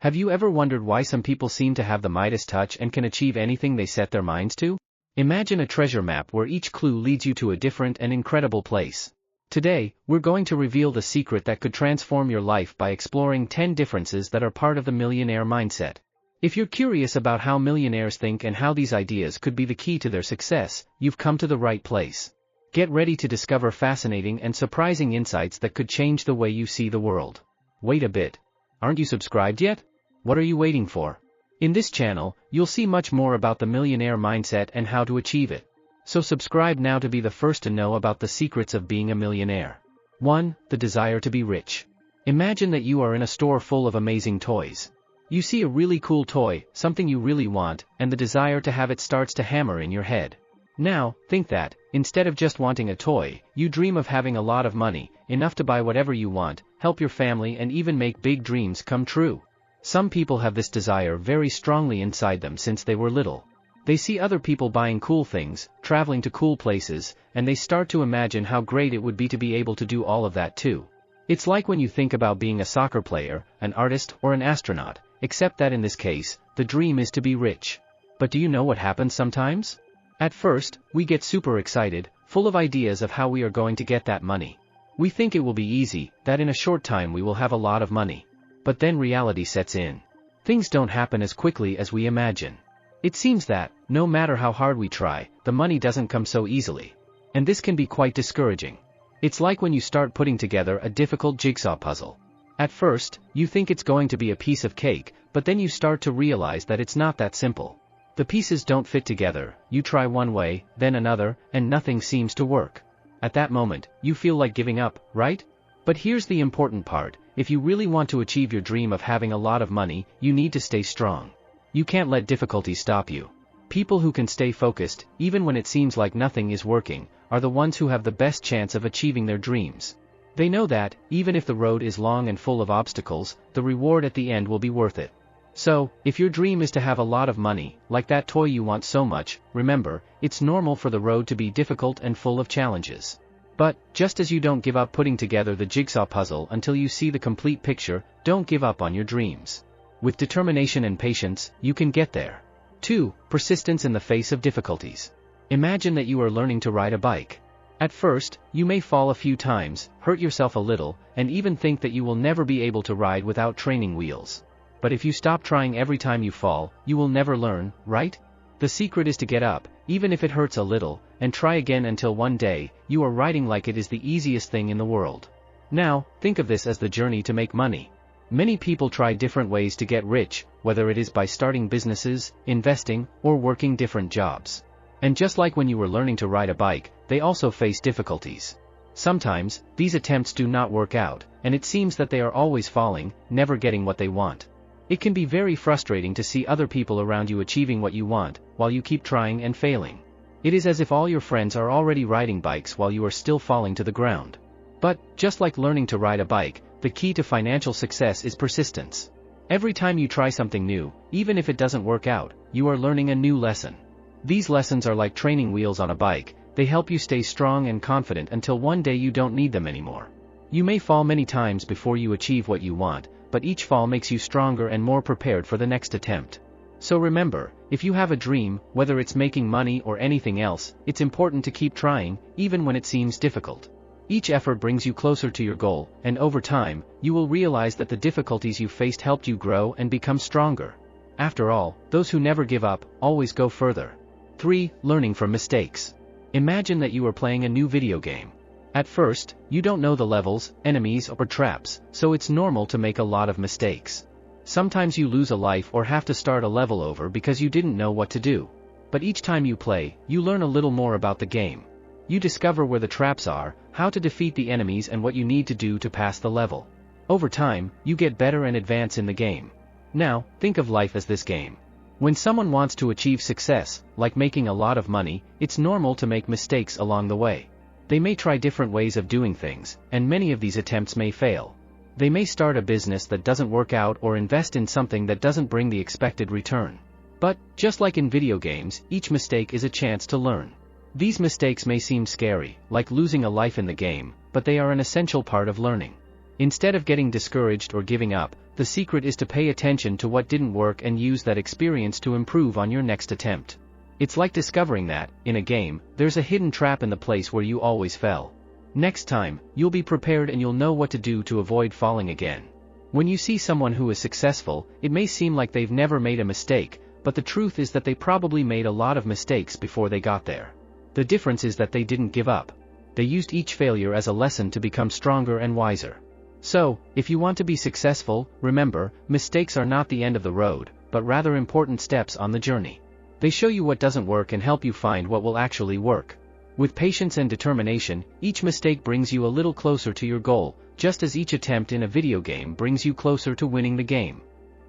Have you ever wondered why some people seem to have the Midas touch and can achieve anything they set their minds to? Imagine a treasure map where each clue leads you to a different and incredible place. Today, we're going to reveal the secret that could transform your life by exploring 10 differences that are part of the millionaire mindset. If you're curious about how millionaires think and how these ideas could be the key to their success, you've come to the right place. Get ready to discover fascinating and surprising insights that could change the way you see the world. Wait a bit. Aren't you subscribed yet? What are you waiting for? In this channel, you'll see much more about the millionaire mindset and how to achieve it. So subscribe now to be the first to know about the secrets of being a millionaire. 1. The desire to be rich. Imagine that you are in a store full of amazing toys. You see a really cool toy, something you really want, and the desire to have it starts to hammer in your head. Now, think that, instead of just wanting a toy, you dream of having a lot of money, enough to buy whatever you want, help your family and even make big dreams come true. Some people have this desire very strongly inside them since they were little. They see other people buying cool things, traveling to cool places, and they start to imagine how great it would be to be able to do all of that too. It's like when you think about being a soccer player, an artist, or an astronaut, except that in this case, the dream is to be rich. But do you know what happens sometimes? At first, we get super excited, full of ideas of how we are going to get that money. We think it will be easy, that in a short time we will have a lot of money. But then reality sets in. Things don't happen as quickly as we imagine. It seems that, no matter how hard we try, the money doesn't come so easily. And this can be quite discouraging. It's like when you start putting together a difficult jigsaw puzzle. At first, you think it's going to be a piece of cake, but then you start to realize that it's not that simple. The pieces don't fit together, you try one way, then another, and nothing seems to work. At that moment, you feel like giving up, right? But here's the important part. If you really want to achieve your dream of having a lot of money, you need to stay strong. You can't let difficulty stop you. People who can stay focused, even when it seems like nothing is working, are the ones who have the best chance of achieving their dreams. They know that, even if the road is long and full of obstacles, the reward at the end will be worth it. So, if your dream is to have a lot of money, like that toy you want so much, remember, it's normal for the road to be difficult and full of challenges. But, just as you don't give up putting together the jigsaw puzzle until you see the complete picture, don't give up on your dreams. With determination and patience, you can get there. 2. Persistence in the face of difficulties. Imagine that you are learning to ride a bike. At first, you may fall a few times, hurt yourself a little, and even think that you will never be able to ride without training wheels. But if you stop trying every time you fall, you will never learn, right? The secret is to get up, even if it hurts a little, and try again until one day, you are riding like it is the easiest thing in the world. Now, think of this as the journey to make money. Many people try different ways to get rich, whether it is by starting businesses, investing, or working different jobs. And just like when you were learning to ride a bike, they also face difficulties. Sometimes, these attempts do not work out, and it seems that they are always falling, never getting what they want. It can be very frustrating to see other people around you achieving what you want, while you keep trying and failing. It is as if all your friends are already riding bikes while you are still falling to the ground. But, just like learning to ride a bike, the key to financial success is persistence. Every time you try something new, even if it doesn't work out, you are learning a new lesson. These lessons are like training wheels on a bike. They help you stay strong and confident until one day you don't need them anymore. You may fall many times before you achieve what you want, but each fall makes you stronger and more prepared for the next attempt. So remember, if you have a dream, whether it's making money or anything else, it's important to keep trying, even when it seems difficult. Each effort brings you closer to your goal, and over time, you will realize that the difficulties you faced helped you grow and become stronger. After all, those who never give up, always go further. 3. Learning from mistakes. Imagine that you are playing a new video game. At first, you don't know the levels, enemies, or traps, so it's normal to make a lot of mistakes. Sometimes you lose a life or have to start a level over because you didn't know what to do. But each time you play, you learn a little more about the game. You discover where the traps are, how to defeat the enemies, and what you need to do to pass the level. Over time, you get better and advance in the game. Now, think of life as this game. When someone wants to achieve success, like making a lot of money, it's normal to make mistakes along the way. They may try different ways of doing things, and many of these attempts may fail. They may start a business that doesn't work out or invest in something that doesn't bring the expected return. But, just like in video games, each mistake is a chance to learn. These mistakes may seem scary, like losing a life in the game, but they are an essential part of learning. Instead of getting discouraged or giving up, the secret is to pay attention to what didn't work and use that experience to improve on your next attempt. It's like discovering that, in a game, there's a hidden trap in the place where you always fell. Next time, you'll be prepared and you'll know what to do to avoid falling again. When you see someone who is successful, it may seem like they've never made a mistake, but the truth is that they probably made a lot of mistakes before they got there. The difference is that they didn't give up. They used each failure as a lesson to become stronger and wiser. So, if you want to be successful, remember, mistakes are not the end of the road, but rather important steps on the journey. They show you what doesn't work and help you find what will actually work. With patience and determination, each mistake brings you a little closer to your goal, just as each attempt in a video game brings you closer to winning the game.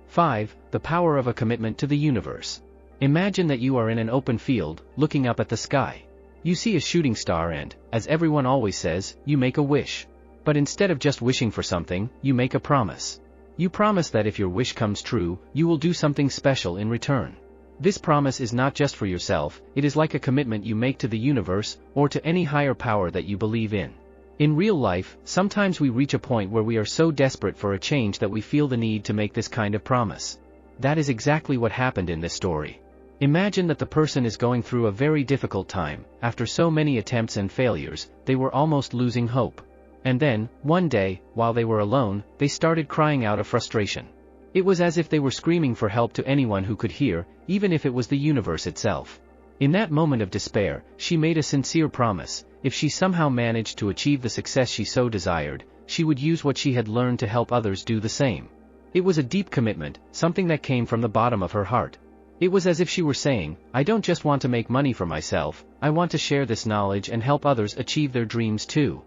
5. The power of a commitment to the universe. Imagine that you are in an open field, looking up at the sky. You see a shooting star and, as everyone always says, you make a wish. But instead of just wishing for something, you make a promise. You promise that if your wish comes true, you will do something special in return. This promise is not just for yourself, it is like a commitment you make to the universe, or to any higher power that you believe in. In real life, sometimes we reach a point where we are so desperate for a change that we feel the need to make this kind of promise. That is exactly what happened in this story. Imagine that the person is going through a very difficult time. After so many attempts and failures, they were almost losing hope. And then, one day, while they were alone, they started crying out of frustration. It was as if they were screaming for help to anyone who could hear, even if it was the universe itself. In that moment of despair, she made a sincere promise. If she somehow managed to achieve the success she so desired, she would use what she had learned to help others do the same. It was a deep commitment, something that came from the bottom of her heart. It was as if she were saying, I don't just want to make money for myself, I want to share this knowledge and help others achieve their dreams too.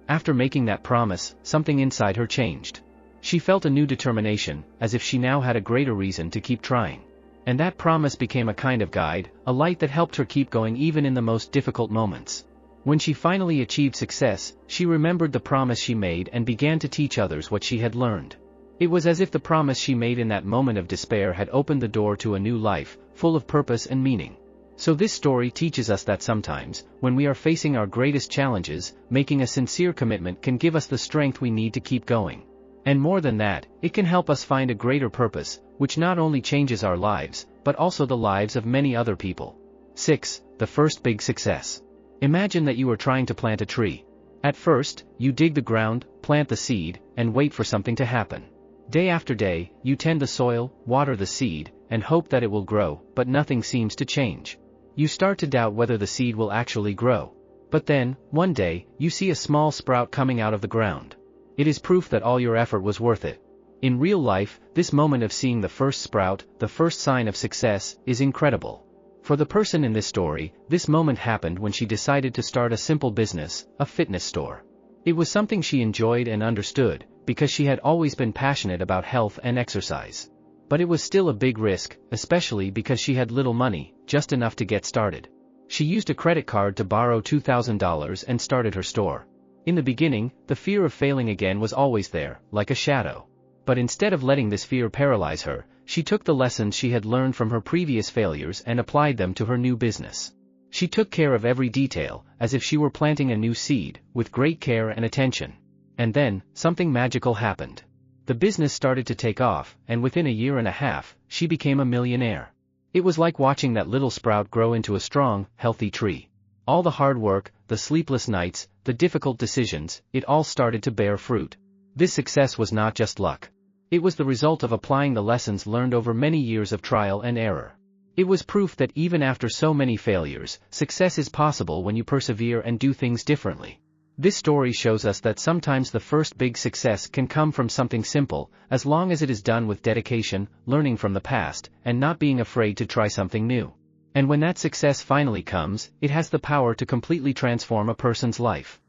After making that promise, something inside her changed. She felt a new determination, as if she now had a greater reason to keep trying. And that promise became a kind of guide, a light that helped her keep going even in the most difficult moments. When she finally achieved success, she remembered the promise she made and began to teach others what she had learned. It was as if the promise she made in that moment of despair had opened the door to a new life, full of purpose and meaning. So this story teaches us that sometimes, when we are facing our greatest challenges, making a sincere commitment can give us the strength we need to keep going. And more than that, it can help us find a greater purpose, which not only changes our lives, but also the lives of many other people. 6. The first big success. Imagine that you are trying to plant a tree. At first, you dig the ground, plant the seed, and wait for something to happen. Day after day, you tend the soil, water the seed, and hope that it will grow, but nothing seems to change. You start to doubt whether the seed will actually grow. But then, one day, you see a small sprout coming out of the ground. It is proof that all your effort was worth it. In real life, this moment of seeing the first sprout, the first sign of success, is incredible. For the person in this story, this moment happened when she decided to start a simple business, a fitness store. It was something she enjoyed and understood, because she had always been passionate about health and exercise. But it was still a big risk, especially because she had little money, just enough to get started. She used a credit card to borrow $2,000 and started her store. In the beginning, the fear of failing again was always there, like a shadow. But instead of letting this fear paralyze her, she took the lessons she had learned from her previous failures and applied them to her new business. She took care of every detail, as if she were planting a new seed, with great care and attention. And then, something magical happened. The business started to take off, and within a year and a half, she became a millionaire. It was like watching that little sprout grow into a strong, healthy tree. All the hard work, the sleepless nights, the difficult decisions, it all started to bear fruit. This success was not just luck. It was the result of applying the lessons learned over many years of trial and error. It was proof that even after so many failures, success is possible when you persevere and do things differently. This story shows us that sometimes the first big success can come from something simple, as long as it is done with dedication, learning from the past, and not being afraid to try something new. And when that success finally comes, it has the power to completely transform a person's life.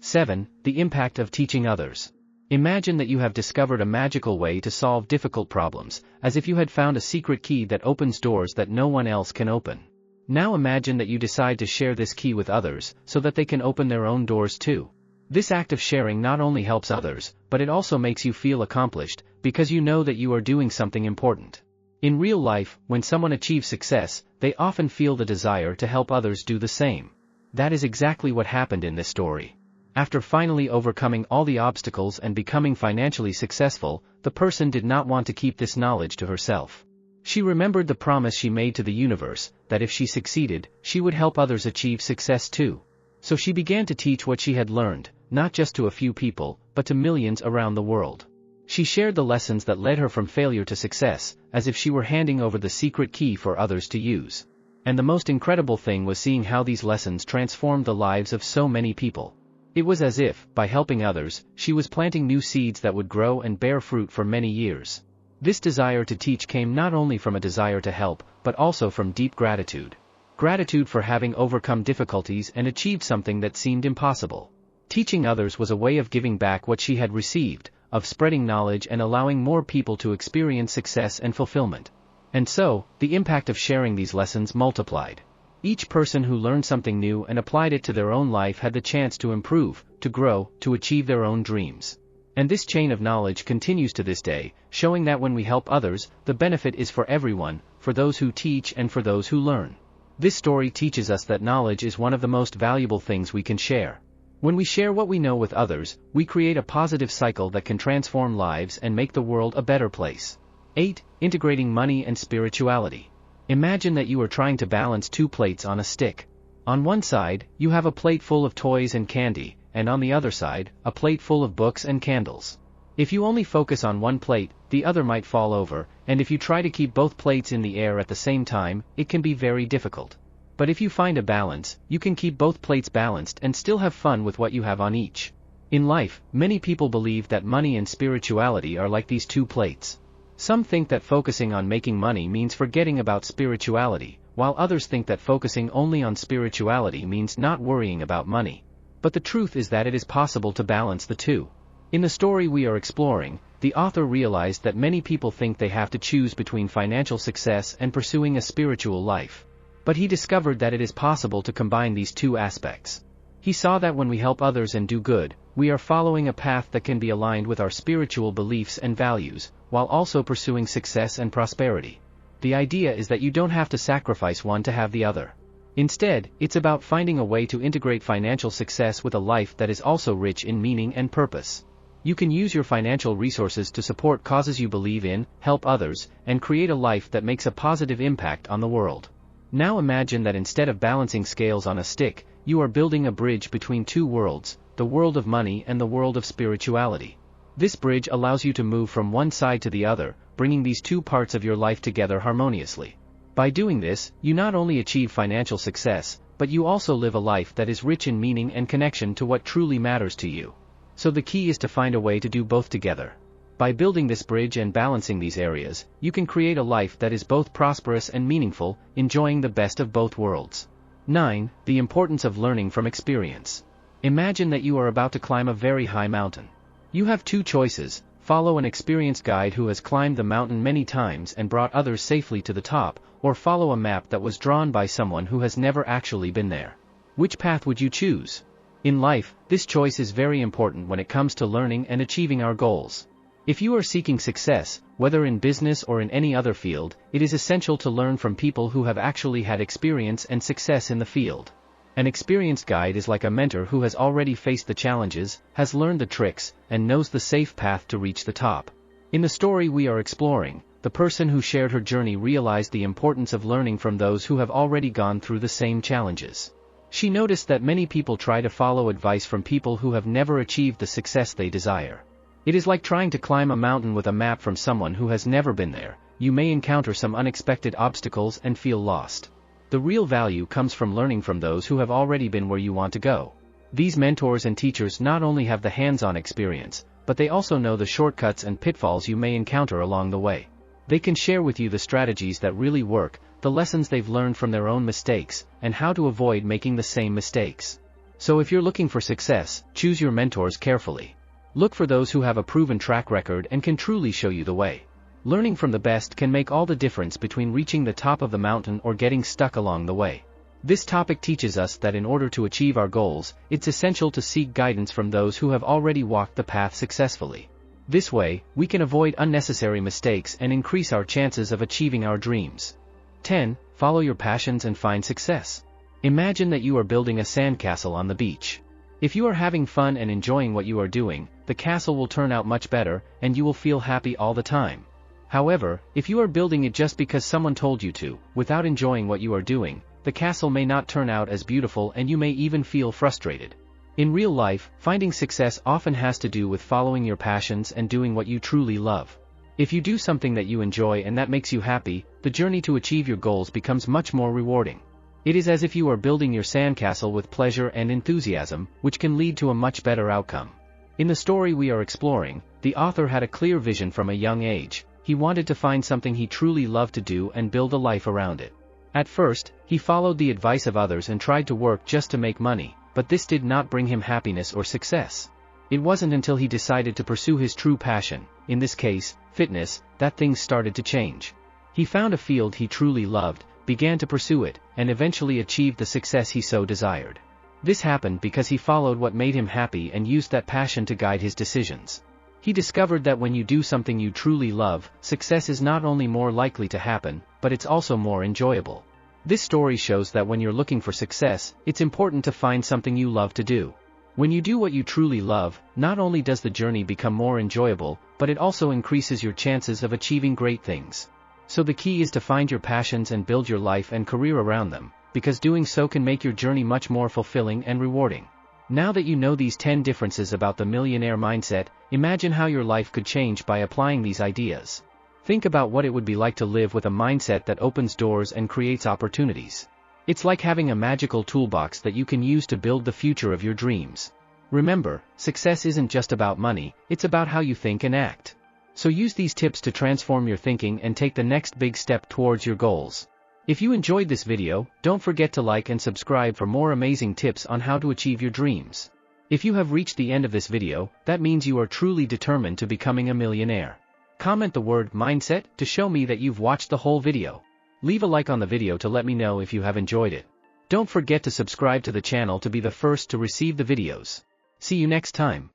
7. The impact of teaching others. Imagine that you have discovered a magical way to solve difficult problems, as if you had found a secret key that opens doors that no one else can open. Now imagine that you decide to share this key with others, so that they can open their own doors too. This act of sharing not only helps others, but it also makes you feel accomplished, because you know that you are doing something important. In real life, when someone achieves success, they often feel the desire to help others do the same. That is exactly what happened in this story. After finally overcoming all the obstacles and becoming financially successful, the person did not want to keep this knowledge to herself. She remembered the promise she made to the universe, that if she succeeded, she would help others achieve success too. So she began to teach what she had learned, not just to a few people, but to millions around the world. She shared the lessons that led her from failure to success, as if she were handing over the secret key for others to use. And the most incredible thing was seeing how these lessons transformed the lives of so many people. It was as if, by helping others, she was planting new seeds that would grow and bear fruit for many years. This desire to teach came not only from a desire to help, but also from deep gratitude. Gratitude for having overcome difficulties and achieved something that seemed impossible. Teaching others was a way of giving back what she had received, of spreading knowledge and allowing more people to experience success and fulfillment. And so, the impact of sharing these lessons multiplied. Each person who learned something new and applied it to their own life had the chance to improve, to grow, to achieve their own dreams. And this chain of knowledge continues to this day, showing that when we help others, the benefit is for everyone, for those who teach and for those who learn. This story teaches us that knowledge is one of the most valuable things we can share. When we share what we know with others, we create a positive cycle that can transform lives and make the world a better place. 8. Integrating money and spirituality. Imagine that you are trying to balance two plates on a stick. On one side, you have a plate full of toys and candy, and on the other side, a plate full of books and candles. If you only focus on one plate, the other might fall over, and if you try to keep both plates in the air at the same time, it can be very difficult. But if you find a balance, you can keep both plates balanced and still have fun with what you have on each. In life, many people believe that money and spirituality are like these two plates. Some think that focusing on making money means forgetting about spirituality, while others think that focusing only on spirituality means not worrying about money. But the truth is that it is possible to balance the two. In the story we are exploring, the author realized that many people think they have to choose between financial success and pursuing a spiritual life. But he discovered that it is possible to combine these two aspects. He saw that when we help others and do good, we are following a path that can be aligned with our spiritual beliefs and values, while also pursuing success and prosperity. The idea is that you don't have to sacrifice one to have the other. Instead, it's about finding a way to integrate financial success with a life that is also rich in meaning and purpose. You can use your financial resources to support causes you believe in, help others, and create a life that makes a positive impact on the world. Now imagine that instead of balancing scales on a stick, you are building a bridge between two worlds, the world of money and the world of spirituality. This bridge allows you to move from one side to the other, bringing these two parts of your life together harmoniously. By doing this, you not only achieve financial success, but you also live a life that is rich in meaning and connection to what truly matters to you. So the key is to find a way to do both together. By building this bridge and balancing these areas, you can create a life that is both prosperous and meaningful, enjoying the best of both worlds. 9. The importance of learning from experience. Imagine that you are about to climb a very high mountain. You have two choices: follow an experienced guide who has climbed the mountain many times and brought others safely to the top, or follow a map that was drawn by someone who has never actually been there. Which path would you choose? In life, this choice is very important when it comes to learning and achieving our goals. If you are seeking success, whether in business or in any other field, it is essential to learn from people who have actually had experience and success in the field. An experienced guide is like a mentor who has already faced the challenges, has learned the tricks, and knows the safe path to reach the top. In the story we are exploring, the person who shared her journey realized the importance of learning from those who have already gone through the same challenges. She noticed that many people try to follow advice from people who have never achieved the success they desire. It is like trying to climb a mountain with a map from someone who has never been there. You may encounter some unexpected obstacles and feel lost. The real value comes from learning from those who have already been where you want to go. These mentors and teachers not only have the hands-on experience, but they also know the shortcuts and pitfalls you may encounter along the way. They can share with you the strategies that really work, the lessons they've learned from their own mistakes, and how to avoid making the same mistakes. So if you're looking for success, choose your mentors carefully. Look for those who have a proven track record and can truly show you the way. Learning from the best can make all the difference between reaching the top of the mountain or getting stuck along the way. This topic teaches us that in order to achieve our goals, it's essential to seek guidance from those who have already walked the path successfully. This way, we can avoid unnecessary mistakes and increase our chances of achieving our dreams. 10. Follow your passions and find success. Imagine that you are building a sandcastle on the beach. If you are having fun and enjoying what you are doing, the castle will turn out much better, and you will feel happy all the time. However, if you are building it just because someone told you to, without enjoying what you are doing, the castle may not turn out as beautiful and you may even feel frustrated. In real life, finding success often has to do with following your passions and doing what you truly love. If you do something that you enjoy and that makes you happy, the journey to achieve your goals becomes much more rewarding. It is as if you are building your sandcastle with pleasure and enthusiasm, which can lead to a much better outcome. In the story we are exploring, the author had a clear vision from a young age. He wanted to find something he truly loved to do and build a life around it. At first, he followed the advice of others and tried to work just to make money, but this did not bring him happiness or success. It wasn't until he decided to pursue his true passion, in this case, fitness, that things started to change. He found a field he truly loved, began to pursue it, and eventually achieved the success he so desired. This happened because he followed what made him happy and used that passion to guide his decisions. He discovered that when you do something you truly love, success is not only more likely to happen, but it's also more enjoyable. This story shows that when you're looking for success, it's important to find something you love to do. When you do what you truly love, not only does the journey become more enjoyable, but it also increases your chances of achieving great things. So the key is to find your passions and build your life and career around them, because doing so can make your journey much more fulfilling and rewarding. Now that you know these 10 differences about the millionaire mindset, imagine how your life could change by applying these ideas. Think about what it would be like to live with a mindset that opens doors and creates opportunities. It's like having a magical toolbox that you can use to build the future of your dreams. Remember, success isn't just about money, it's about how you think and act. So use these tips to transform your thinking and take the next big step towards your goals. If you enjoyed this video, don't forget to like and subscribe for more amazing tips on how to achieve your dreams. If you have reached the end of this video, that means you are truly determined to becoming a millionaire. Comment the word mindset to show me that you've watched the whole video. Leave a like on the video to let me know if you have enjoyed it. Don't forget to subscribe to the channel to be the first to receive the videos. See you next time.